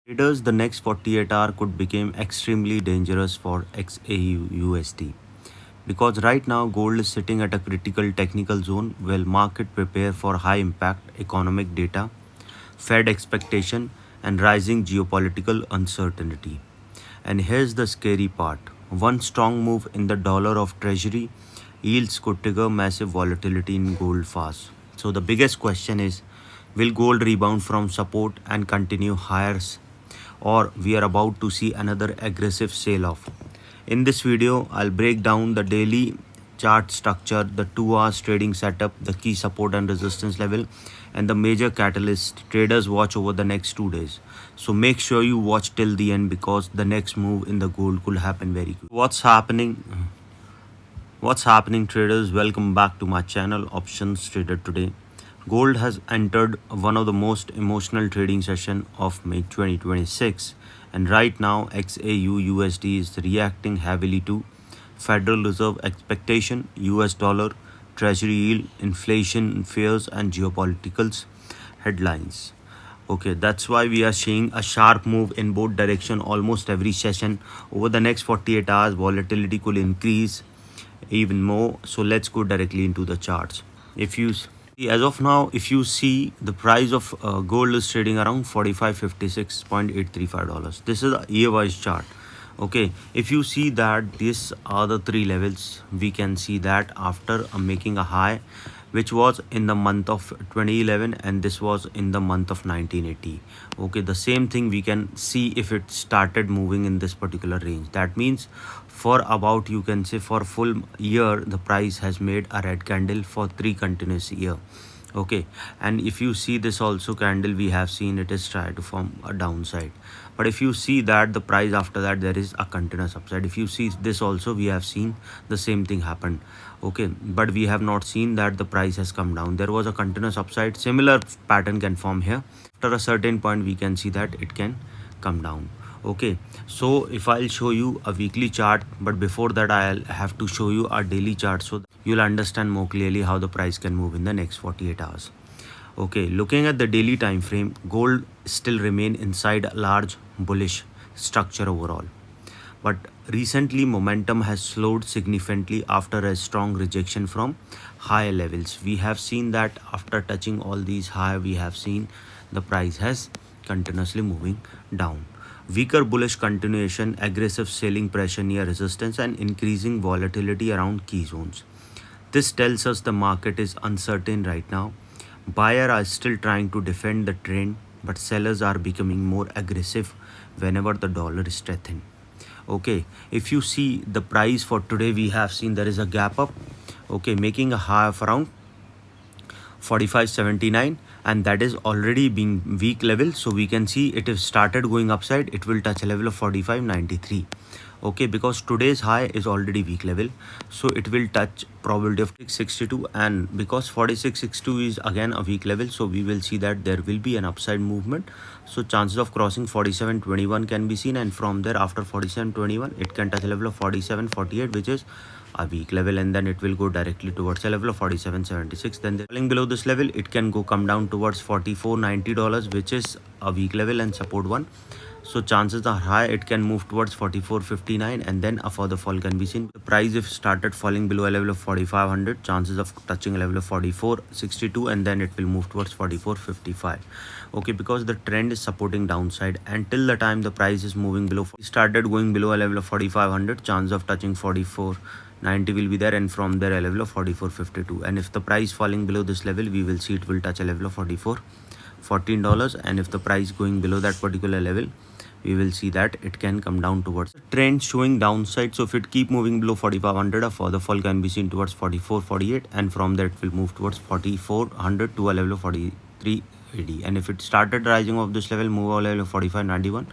Traders, the next 48 hour could become extremely dangerous for XAUUSD because right now gold is sitting at a critical technical zone while market prepare for high impact economic data, Fed expectation and rising geopolitical uncertainty. And here's the scary part. One strong move in the dollar of treasury yields could trigger massive volatility in gold fast. So the biggest question is, will gold rebound from support and continue higher, or we are about to see another aggressive sell off? In this video, I'll break down the daily chart structure, the 2 hours trading setup, the key support and resistance level, and the major catalyst traders watch over the next 2 days. So make sure you watch till the end because the next move in the gold could happen very quick. What's happening traders? Welcome back to my channel Options Trader Today. Gold has entered one of the most emotional trading session of May 2026, and right now XAUUSD is reacting heavily to Federal Reserve expectation, US dollar, treasury yield, inflation fears and geopolitical headlines. Okay, that's why we are seeing a sharp move in both direction almost every session. Over the next 48 hours, volatility could increase even more. So let's go directly into the charts. If you as of now, if you see the price of gold is trading around $4556.835. This is a year-wise chart. Okay, if you see that these are the three levels, we can see that after making a high which was in the month of 2011 and this was in the month of 1980. Okay, the same thing we can see if it started moving in this particular range. That means for about, you can say, for full year the price has made a red candle for 3 continuous year. Okay, and if you see this also candle, we have seen it is try to form a downside, but if you see that the price after that there is a continuous upside. If you see this also, we have seen the same thing happened. Okay, but we have not seen that the price has come down. There was a continuous upside. Similar pattern can form here. After a certain point we can see that it can come down. Okay, so if I'll show you a weekly chart, but before that I'll have to show you a daily chart so that you'll understand more clearly how the price can move in the next 48 hours. Okay, looking at the daily time frame, gold still remain inside a large bullish structure overall, but recently momentum has slowed significantly after a strong rejection from higher levels. We have seen that after touching all these high, we have seen the price has continuously moving down. Weaker bullish continuation, aggressive selling pressure near resistance and increasing volatility around key zones. This tells us the market is uncertain right now. Buyers are still trying to defend the trend, but sellers are becoming more aggressive whenever the dollar is strengthened. Okay, if you see the price for today, we have seen there is a gap up. Okay, making a high of around 45.79, and that is already being weak level. So we can see it has started going upside. It will touch a level of 45.93. Okay, because today's high is already weak level, so it will touch probability of 662, and because 4662 is again a weak level, so we will see that there will be an upside movement. So chances of crossing 47.21 can be seen, and from there after 47.21 it can touch a level of 47.48, which is a weak level, and then it will go directly towards a level of 47.76. Then falling below this level, it can go come down towards $44.90, which is a weak level and support one. So chances are high it can move towards 44.59, and then a further fall can be seen. The price if started falling below a level of 4500, chances of touching a level of 44.62, and then it will move towards 44.55. Okay, because the trend is supporting downside until the time the price is moving below, started going below a level of 4500, chance of touching 44.90 will be there, and from there a level of 44.52. And if the price falling below this level, we will see it will touch a level of $14, and if the price going below that particular level, we will see that it can come down towards the trend showing downside. So if it keep moving below 4500, a further fall can be seen towards 44.48, and from there it will move towards 4400 to a level of 43.80. And if it started rising off this level, move a level of 45.91,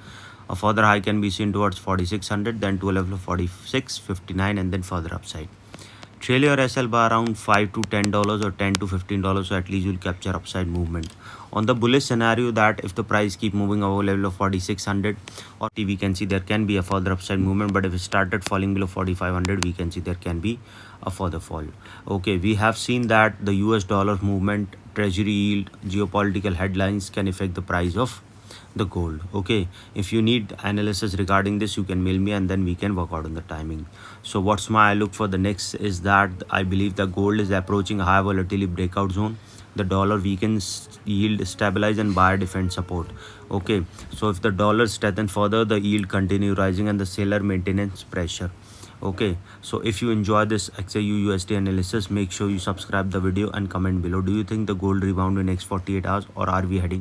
a further high can be seen towards 4600, then to a level of 46.59, and then further upside. Trail your SL by around $5 to $10 or $10 to $15, so at least you'll capture upside movement. On the bullish scenario, that if the price keep moving above level of 4600, or we can see there can be a further upside movement, but if it started falling below 4500, we can see there can be a further fall. Okay, we have seen that the US dollar movement, treasury yield, geopolitical headlines can affect the price of the gold. Okay, if you need analysis regarding this, you can mail me and then we can work out on the timing. So what's my look for the next is that I believe the gold is approaching a high volatility breakout zone. The dollar weakens, yield stabilize and buyer defend support. Okay, so if the dollar strengthen further, the yield continue rising and the seller maintenance pressure. Okay, so if you enjoy this XAUUSD analysis, make sure you subscribe the video and comment below. Do you think the gold rebound in next 48 hours, or are we heading